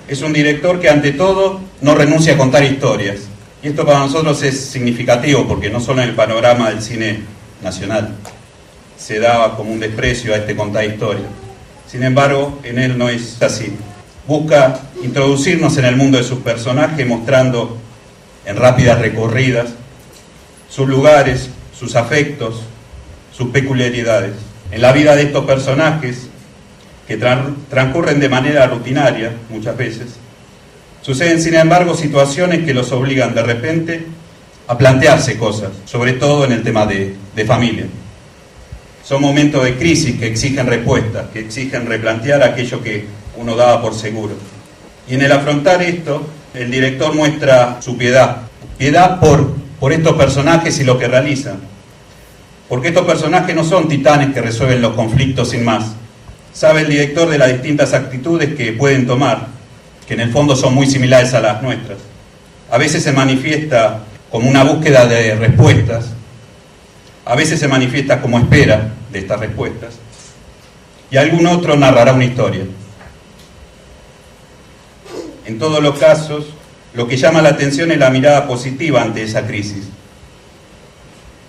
Es un director que ante todo no renuncia a contar historias. Y esto para nosotros es significativo porque no solo en el panorama del cine nacional se daba como un desprecio a este contar historias. Sin embargo, en él no es así. Busca introducirnos en el mundo de sus personajes mostrando en rápidas recorridas sus lugares, sus afectos, sus peculiaridades. En la vida de estos personajes, que transcurren de manera rutinaria muchas veces, suceden sin embargo situaciones que los obligan de repente a plantearse cosas, sobre todo en el tema de familia. Son momentos de crisis que exigen respuestas, que exigen replantear aquello que uno daba por seguro. Y en el afrontar esto, el director muestra su piedad por estos personajes y lo que realizan. Porque estos personajes no son titanes que resuelven los conflictos sin más. Sabe el director de las distintas actitudes que pueden tomar, que en el fondo son muy similares a las nuestras. A veces se manifiesta como una búsqueda de respuestas, a veces se manifiesta como espera de estas respuestas, y algún otro narrará una historia. En todos los casos, lo que llama la atención es la mirada positiva ante esa crisis,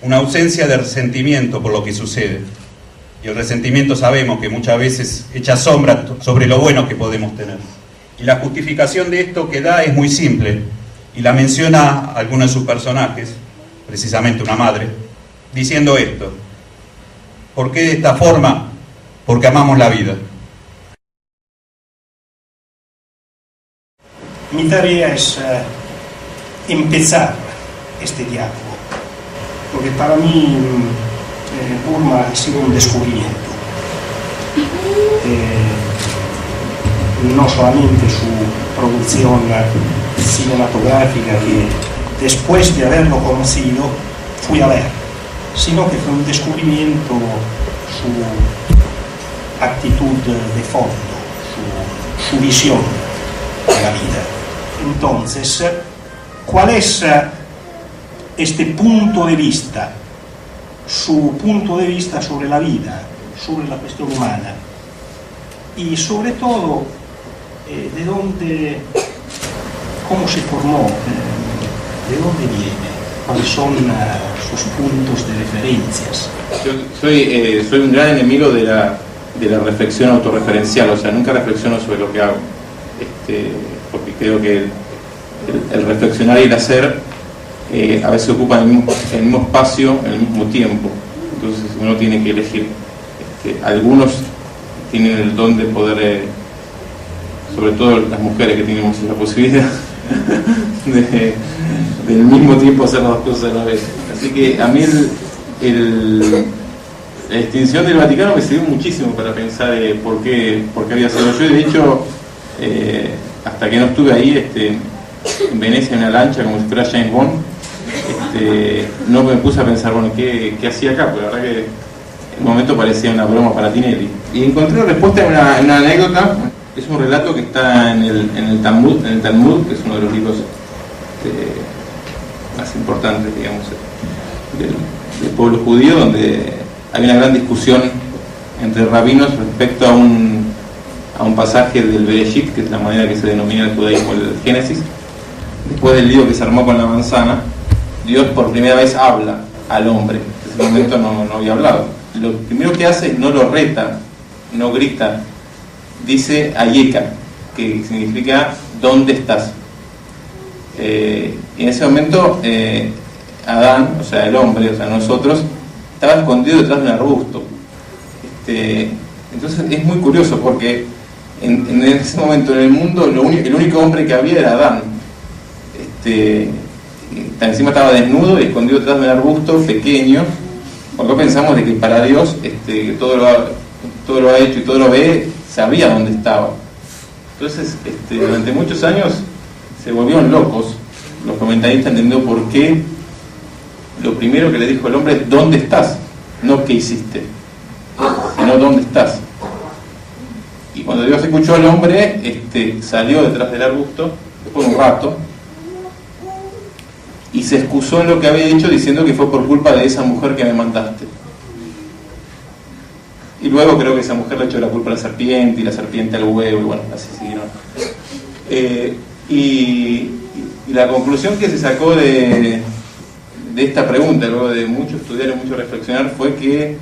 una ausencia de resentimiento por lo que sucede. Y el resentimiento sabemos que muchas veces echa sombra sobre lo bueno que podemos tener. Y la justificación de esto que da es muy simple, y la menciona alguno de sus personajes, precisamente una madre, diciendo esto: ¿por qué de esta forma? Porque amamos la vida. Mi tarea es empezar este diálogo, porque para mí Burma ha sido un descubrimiento. No solamente su producción cinematográfica, que después de haberlo conocido fui a ver, sino que fue un descubrimiento su actitud de fondo, su visión de la vida. Entonces, ¿cuál es este punto de vista? Su punto de vista sobre la vida, sobre la cuestión humana, y sobre todo de dónde, cómo se formó, de dónde viene, cuáles son sus puntos de referencias. Soy un gran enemigo de la reflexión autorreferencial, o sea, nunca reflexiono sobre lo que hago, porque creo que el reflexionar y el hacer a veces ocupan el mismo espacio en el mismo tiempo. Entonces uno tiene que elegir. Algunos tienen el don de poder, sobre todo las mujeres que tenemos la posibilidad de al mismo tiempo hacer las dos cosas a la vez. Así que a mí la extinción del Vaticano me sirvió muchísimo para pensar por qué había sido. Yo de hecho, hasta que no estuve ahí en Venecia en una lancha como si fuera James Bond, no me puse a pensar, bueno, ¿qué hacía acá? Porque la verdad que en un momento parecía una broma para Tinelli. Y encontré la respuesta en una anécdota. Es un relato que está en el Talmud, que es uno de los libros más importantes, digamos, del pueblo judío, donde hay una gran discusión entre rabinos respecto a un pasaje del Bereshit, que es la manera que se denomina el judaísmo, el Génesis. Después del lío que se armó con la manzana, Dios por primera vez habla al hombre, que en ese momento no había hablado. Lo primero que hace es no lo reta, no grita, dice Ayeka, que significa ¿dónde estás? Y en ese momento Adán, o sea el hombre, o sea nosotros, estaba escondido detrás de un arbusto. Entonces es muy curioso porque en ese momento en el mundo el único hombre que había era Adán. Encima estaba desnudo y escondido detrás de un arbusto pequeño, porque pensamos de que para Dios todo lo ha hecho y todo lo ve, sabía dónde estaba. Entonces durante muchos años se volvieron locos los comentaristas entendiendo por qué lo primero que le dijo el hombre es ¿dónde estás? No ¿qué hiciste? Sino ¿dónde estás? Y cuando Dios escuchó al hombre, salió detrás del arbusto después de un rato y se excusó en lo que había hecho diciendo que fue por culpa de esa mujer que me mandaste. Y luego creo que esa mujer le echó la culpa a la serpiente y la serpiente al huevo y bueno, así siguieron. Y la conclusión que se sacó de esta pregunta, luego de mucho estudiar y mucho reflexionar, fue que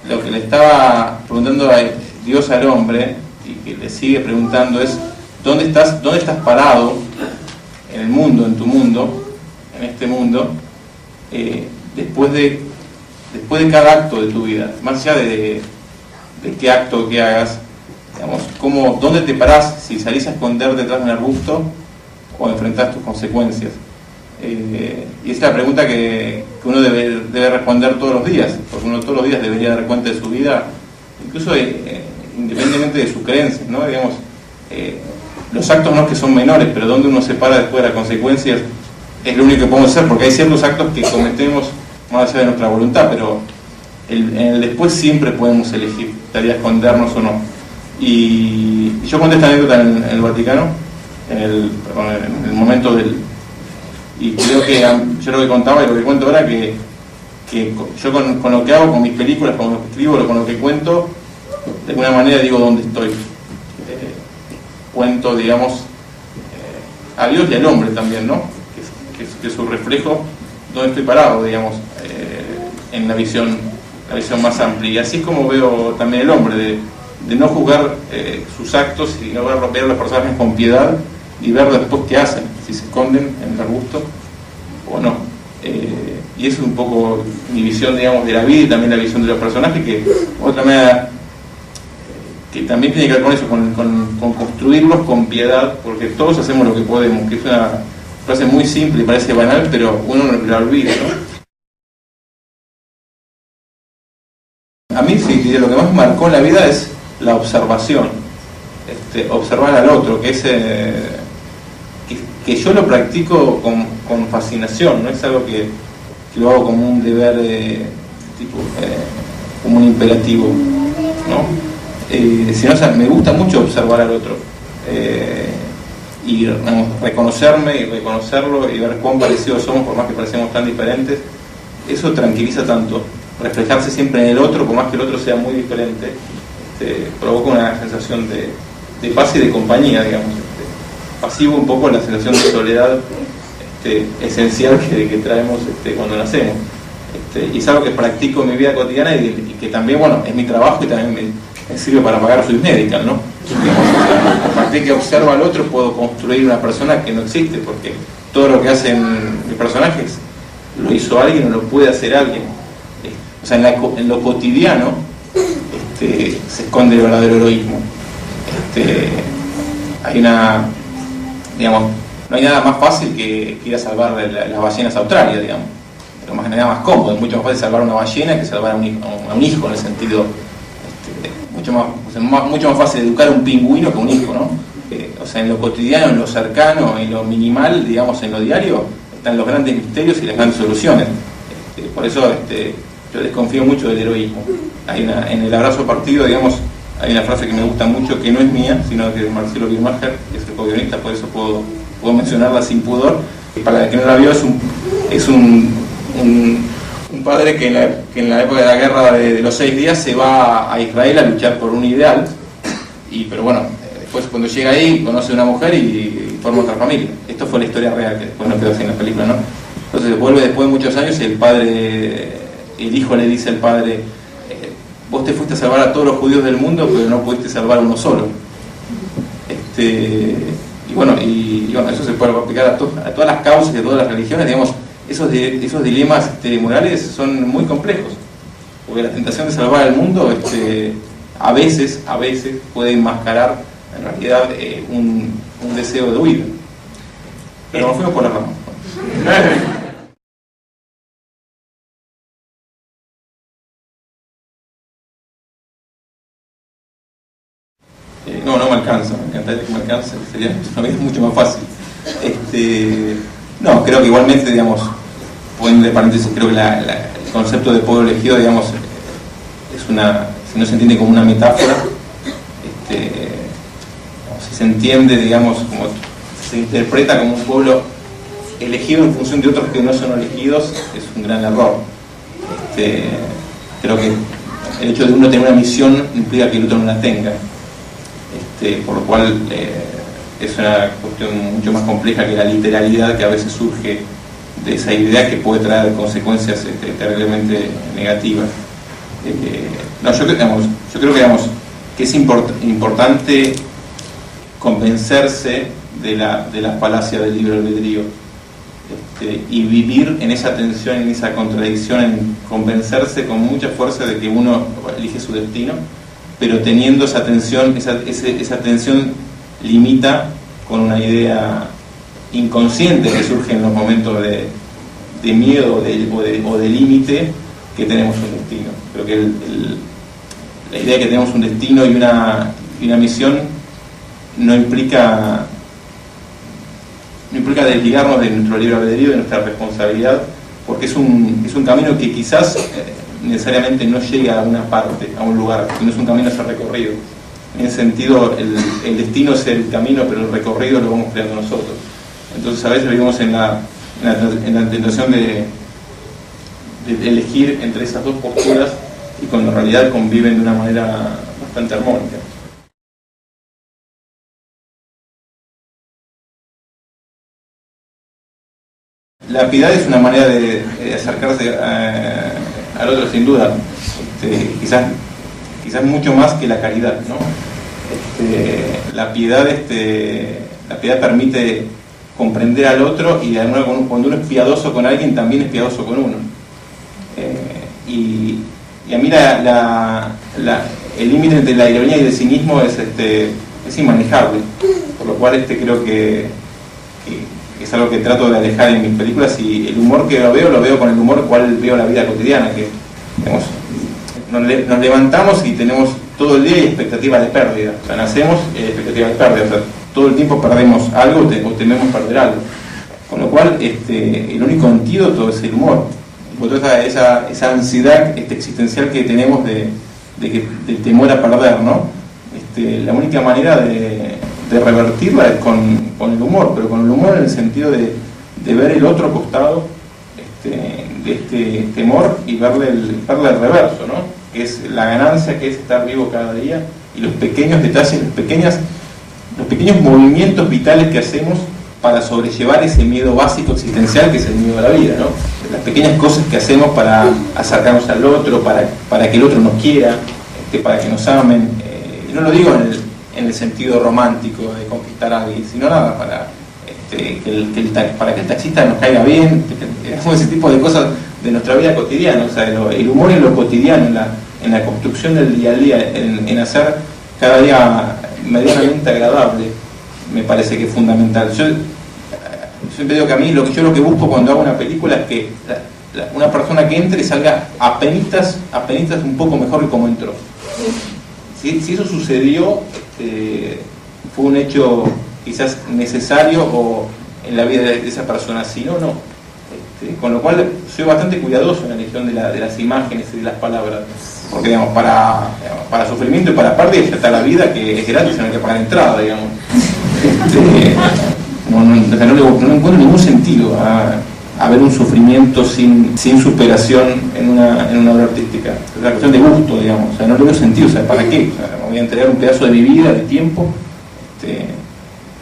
lo que le estaba preguntando a Dios al hombre, y que le sigue preguntando, es ¿dónde estás parado en el mundo, en tu mundo, en este mundo, después de cada acto de tu vida? Más allá de qué acto que hagas, digamos, ¿dónde te parás si salís a esconder detrás de un arbusto o enfrentás tus consecuencias? Y esa es la pregunta que uno debe responder todos los días, porque uno todos los días debería dar cuenta de su vida, incluso independientemente de sus creencias, ¿no? Digamos, los actos no es que son menores, pero donde uno se para después de las consecuencias es lo único que podemos hacer, porque hay ciertos actos que cometemos más allá de nuestra voluntad, pero en el después siempre podemos elegir, estaría escondernos o no. Y yo conté esta anécdota en el Vaticano, en el momento y creo que yo lo que contaba y lo que cuento ahora, que yo con lo que hago, con mis películas, con lo que escribo, con lo que cuento, de alguna manera digo dónde estoy. Cuento, digamos, a Dios y al hombre también, ¿no? Que es su reflejo, dónde estoy parado, digamos, en la visión más amplia. Y así es como veo también el hombre, de no juzgar sus actos y no ver a los personajes con piedad y ver después qué hacen, si se esconden en el arbusto o no. Y eso es un poco mi visión, digamos, de la vida y también la visión de los personajes, que otra manera que también tiene que ver con eso, con construirlos con piedad, porque todos hacemos lo que podemos, que es una frase muy simple y parece banal, pero uno la olvida, ¿no? A mí sí, lo que más me marcó en la vida es la observación, observar al otro, que es que yo lo practico con fascinación, no es algo que lo hago como un deber, como un imperativo, ¿no? Sino, o sea, me gusta mucho observar al otro y reconocerme y reconocerlo y ver cuán parecidos somos, por más que parecemos tan diferentes. Eso tranquiliza tanto, reflejarse siempre en el otro, por más que el otro sea muy diferente, provoca una sensación de paz y de compañía, digamos. Pasivo un poco la sensación de soledad esencial que traemos cuando nacemos. Y es algo que practico en mi vida cotidiana y que también, bueno, es mi trabajo y también me sirve para pagar Swiss Medical, ¿no? A partir que observo al otro puedo construir una persona que no existe, porque todo lo que hacen mis personajes lo hizo alguien o lo puede hacer alguien. O sea, en lo cotidiano se esconde el verdadero heroísmo. Digamos, no hay nada más fácil que ir a salvar las ballenas a Australia, digamos. Pero nada más cómodo, es mucho más fácil salvar una ballena que salvar a un hijo, en el sentido, mucho más fácil educar a un pingüino que a un hijo, ¿no? O sea, en lo cotidiano, en lo cercano, en lo minimal, digamos, en lo diario, están los grandes misterios y las grandes soluciones. Por eso yo desconfío mucho del heroísmo. En el abrazo partido, digamos, hay una frase que me gusta mucho, que no es mía, sino que de Marcelo Birmacher, que es el co-guionista, por eso puedo mencionarla sin pudor. Para el que no la vio, es un padre que en la época de la guerra de los 6 días se va a Israel a luchar por un ideal, pero bueno, después cuando llega ahí conoce a una mujer y forma otra familia. Esto fue la historia real, que después no quedó así en la película, ¿no? Entonces vuelve después de muchos años y el hijo le dice al padre: vos te fuiste a salvar a todos los judíos del mundo, pero no pudiste salvar a uno solo. Y bueno, eso se puede aplicar a todas las causas y a todas las religiones, digamos. Esos dilemas morales son muy complejos, porque la tentación de salvar al mundo a veces puede enmascarar en realidad un deseo de huida. Pero nos fuimos por la rama. No me alcanza, me encantaría que me alcance, sería una vida mucho más fácil. No, creo que igualmente, digamos, poniendo de paréntesis, creo que el concepto de pueblo elegido, digamos, si no se entiende como una metáfora, si se entiende, digamos, como se interpreta como un pueblo elegido en función de otros que no son elegidos, es un gran error. Creo que el hecho de uno tener una misión implica que el otro no la tenga. Por lo cual es una cuestión mucho más compleja que la literalidad que a veces surge de esa idea que puede traer consecuencias terriblemente negativas. No, yo creo que es importante convencerse de la falacia del libre albedrío, y vivir en esa tensión, en esa contradicción, en convencerse con mucha fuerza de que uno elige su destino, pero teniendo esa tensión, esa tensión limita con una idea inconsciente que surge en los momentos de miedo o de límite, que tenemos un destino. Creo que la idea de que tenemos un destino y una misión no implica desligarnos de nuestro libre albedrío, de nuestra responsabilidad, porque es un camino que quizás necesariamente no llega a una parte, a un lugar, sino es un camino a ser recorrido. En ese sentido, el destino es el camino, pero el recorrido lo vamos creando nosotros. Entonces a veces vivimos en la tentación de elegir entre esas dos posturas, y cuando en realidad conviven de una manera bastante armónica. La piedad es una manera de acercarse al otro, sin duda, quizás mucho más que la caridad, ¿no? La piedad permite comprender al otro, y de nuevo, cuando uno es piadoso con alguien, también es piadoso con uno. Y a mí el límite entre la ironía y el cinismo es inmanejable, por lo cual creo que es algo que trato de alejar en mis películas, y el humor que lo veo con el humor cual veo la vida cotidiana, que digamos, nos levantamos y tenemos todo el día expectativa de pérdida, o sea, nacemos expectativa de pérdida, o sea, todo el tiempo perdemos algo o tememos perder algo, con lo cual el único antídoto es el humor, por toda esa ansiedad existencial que tenemos del temor a perder, ¿no? La única manera de revertirla es con el humor, pero con el humor en el sentido de ver el otro costado de este temor, y verle el reverso, ¿no? Que es la ganancia, que es estar vivo cada día, y los pequeños detalles, los pequeños movimientos vitales que hacemos para sobrellevar ese miedo básico existencial que es el miedo a la vida, ¿no? Las pequeñas cosas que hacemos para acercarnos al otro, para que el otro nos quiera, para que nos amen, y no lo digo en el sentido romántico de conquistar a alguien, sino nada, para que el taxista nos caiga bien, ese tipo de cosas de nuestra vida cotidiana, o sea, el humor en lo cotidiano, en la construcción del día a día, en hacer cada día medianamente agradable, me parece que es fundamental. Yo siempre digo que a mí lo que busco cuando hago una película es que una persona que entre salga apenitas un poco mejor que como entró. Si eso sucedió, fue un hecho quizás necesario o en la vida de esa persona, si no, no. Con lo cual soy bastante cuidadoso en la elección de las imágenes y de las palabras, porque digamos, para sufrimiento y para pérdida ya está la vida, que es gratis, no hay que pagar entrada, digamos. No encuentro ningún sentido a ver un sufrimiento sin superación en una obra artística. Es una cuestión de gusto, digamos, o sea, no le veo sentido, o sea, ¿para qué? O sea, me voy a entregar un pedazo de mi vida, de tiempo,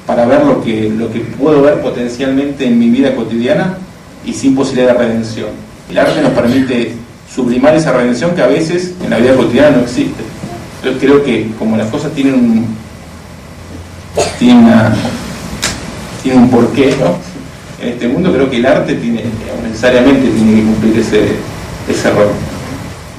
para ver lo que puedo ver potencialmente en mi vida cotidiana y sin posibilidad de redención. El arte nos permite sublimar esa redención que a veces en la vida cotidiana no existe. Entonces creo que como las cosas tienen un porqué, ¿no? En este mundo creo que el arte necesariamente tiene que cumplir ese rol.